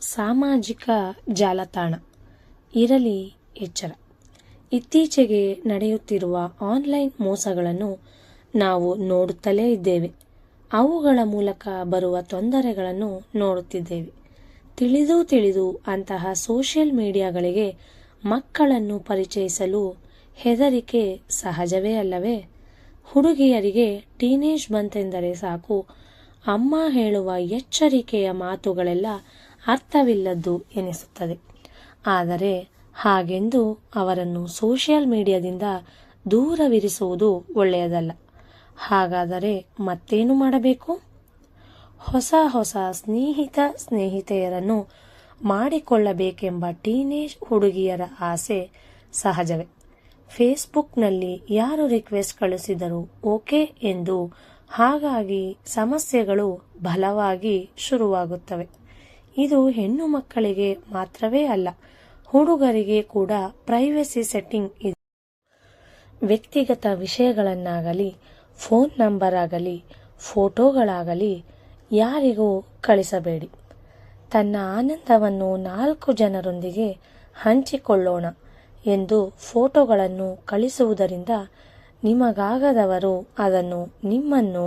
ಸಾಮಾಜಿಕ ಜಾಲತಾಣ ಇರಲಿ ಎಚ್ಚರ. ಇತ್ತೀಚೆಗೆ ನಡೆಯುತ್ತಿರುವ ಆನ್ಲೈನ್ ಮೋಸಗಳನ್ನು ನಾವು ನೋಡುತ್ತಲೇ ಇದ್ದೇವೆ. ಅವುಗಳ ಮೂಲಕ ಬರುವ ತೊಂದರೆಗಳನ್ನು ನೋಡುತ್ತಿದ್ದೇವೆ. ತಿಳಿದು ಅಂತಹ ಸೋಷಿಯಲ್ ಮೀಡಿಯಾಗಳಿಗೆ ಮಕ್ಕಳನ್ನು ಪರಿಚಯಿಸಲು ಹೆದರಿಕೆ ಸಹಜವೇ ಅಲ್ಲವೇ? ಹುಡುಗಿಯರಿಗೆ ಟೀನೇಜ್ ಬಂತೆಂದರೆ ಸಾಕು, ಅಮ್ಮ ಹೇಳುವ ಎಚ್ಚರಿಕೆಯ ಮಾತುಗಳೆಲ್ಲ ಅರ್ಥವಿಲ್ಲದ್ದು ಎನಿಸುತ್ತದೆ. ಆದರೆ ಹಾಗೆಂದು ಅವರನ್ನು ಸೋಷಿಯಲ್ ಮೀಡಿಯಾದಿಂದ ದೂರವಿರಿಸುವುದು ಒಳ್ಳೆಯದಲ್ಲ. ಹಾಗಾದರೆ ಮತ್ತೇನು ಮಾಡಬೇಕು? ಹೊಸ ಸ್ನೇಹಿತೆಯರನ್ನು ಮಾಡಿಕೊಳ್ಳಬೇಕೆಂಬ ಟೀನೇಜ್ ಹುಡುಗಿಯರ ಆಸೆ ಸಹಜವೇ. ಫೇಸ್ಬುಕ್ನಲ್ಲಿ ಯಾರು ರಿಕ್ವೆಸ್ಟ್ ಕಳಿಸಿದರೂ ಓಕೆ ಎಂದು, ಹಾಗಾಗಿ ಸಮಸ್ಯೆಗಳು ಬಲವಾಗಿ ಶುರುವಾಗುತ್ತವೆ. ಇದು ಹೆಣ್ಣು ಮಕ್ಕಳಿಗೆ ಮಾತ್ರವೇ ಅಲ್ಲ, ಹುಡುಗರಿಗೆ ಕೂಡ ಪ್ರೈವಸಿ ಸೆಟ್ಟಿಂಗ್ ಇದೆ. ವ್ಯಕ್ತಿಗತ ವಿಷಯಗಳನ್ನಾಗಲಿ, ಫೋನ್ ನಂಬರ್ ಆಗಲಿ, ಫೋಟೋಗಳಾಗಲಿ ಯಾರಿಗೂ ಕಳಿಸಬೇಡಿ. ತನ್ನ ಆನಂದವನ್ನು 4 ಜನರೊಂದಿಗೆ ಹಂಚಿಕೊಳ್ಳೋಣ ಎಂದು ಫೋಟೋಗಳನ್ನು ಕಳಿಸುವುದರಿಂದ ನಿಮಗಾಗದವರು ಅದನ್ನು ನಿಮ್ಮನ್ನು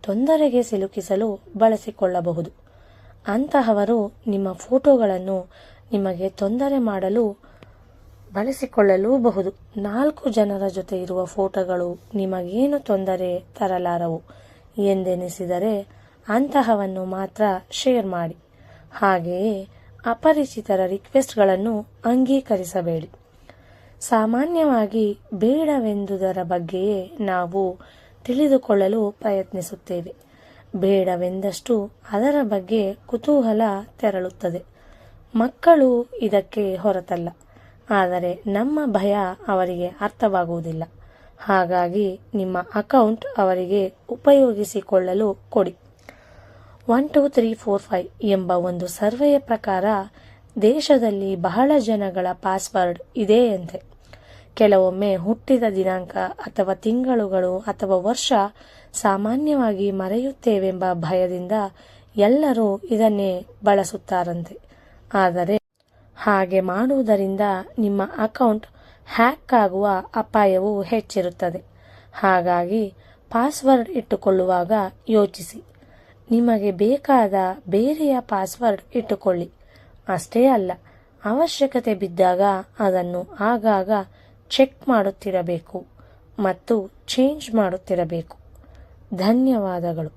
ತೊಂದರೆಗೆ ಸಿಲುಕಿಸಲು ಬಳಸಿಕೊಳ್ಳಬಹುದು. ಅಂತಹವರು ನಿಮ್ಮ ಫೋಟೋಗಳನ್ನು ನಿಮಗೆ ತೊಂದರೆ ಮಾಡಲು ಬಳಸಿಕೊಳ್ಳಲೂಬಹುದು. 4 ಜನರ ಜೊತೆ ಇರುವ ಫೋಟೋಗಳು ನಿಮಗೇನು ತೊಂದರೆ ತರಲಾರವು ಎಂದೆನಿಸಿದರೆ ಅಂತಹವನ್ನು ಮಾತ್ರ ಶೇರ್ ಮಾಡಿ. ಹಾಗೆಯೇ ಅಪರಿಚಿತರ ರಿಕ್ವೆಸ್ಟ್ಗಳನ್ನು ಅಂಗೀಕರಿಸಬೇಡಿ. ಸಾಮಾನ್ಯವಾಗಿ ಬೇಡವೆಂದುದರ ಬಗ್ಗೆಯೇ ನಾವು ತಿಳಿದುಕೊಳ್ಳಲು ಪ್ರಯತ್ನಿಸುತ್ತೇವೆ. ಬೇಡವೆಂದಷ್ಟು ಅದರ ಬಗ್ಗೆ ಕುತೂಹಲ ತೆರಳುತ್ತದೆ. ಮಕ್ಕಳು ಇದಕ್ಕೆ ಹೊರತಲ್ಲ, ಆದರೆ ನಮ್ಮ ಭಯ ಅವರಿಗೆ ಅರ್ಥವಾಗುವುದಿಲ್ಲ. ಹಾಗಾಗಿ ನಿಮ್ಮ ಅಕೌಂಟ್ ಅವರಿಗೆ ಉಪಯೋಗಿಸಿಕೊಳ್ಳಲು ಕೊಡಿ. 1 2 3 4 5 ಎಂಬ ಒಂದು ಸರ್ವೆಯ ಪ್ರಕಾರ ದೇಶದಲ್ಲಿ ಬಹಳ ಜನಗಳ ಪಾಸ್ವರ್ಡ್ ಇದೆಯಂತೆ. ಕೆಲವೊಮ್ಮೆ ಹುಟ್ಟಿದ ದಿನಾಂಕ ಅಥವಾ ತಿಂಗಳುಗಳು ಅಥವಾ ವರ್ಷ ಸಾಮಾನ್ಯವಾಗಿ ಮರೆಯುತ್ತೇವೆಂಬ ಭಯದಿಂದ ಎಲ್ಲರೂ ಇದನ್ನೇ ಬಳಸುತ್ತಾರಂತೆ. ಆದರೆ ಹಾಗೆ ಮಾಡುವುದರಿಂದ ನಿಮ್ಮ ಅಕೌಂಟ್ ಹ್ಯಾಕ್ ಆಗುವ ಅಪಾಯವು ಹೆಚ್ಚಿರುತ್ತದೆ. ಹಾಗಾಗಿ ಪಾಸ್ವರ್ಡ್ ಇಟ್ಟುಕೊಳ್ಳುವಾಗ ಯೋಚಿಸಿ. ನಿಮಗೆ ಬೇಕಾದ ಬೇರೆಯ ಪಾಸ್ವರ್ಡ್ ಇಟ್ಟುಕೊಳ್ಳಿ. ಅಷ್ಟೇ ಅಲ್ಲ, ಅವಶ್ಯಕತೆ ಬಿದ್ದಾಗ ಅದನ್ನು ಆಗಾಗ ಚೆಕ್ ಮಾಡುತ್ತಿರಬೇಕು ಮತ್ತು ಚೇಂಜ್ ಮಾಡುತ್ತಿರಬೇಕು. ಧನ್ಯವಾದಗಳು.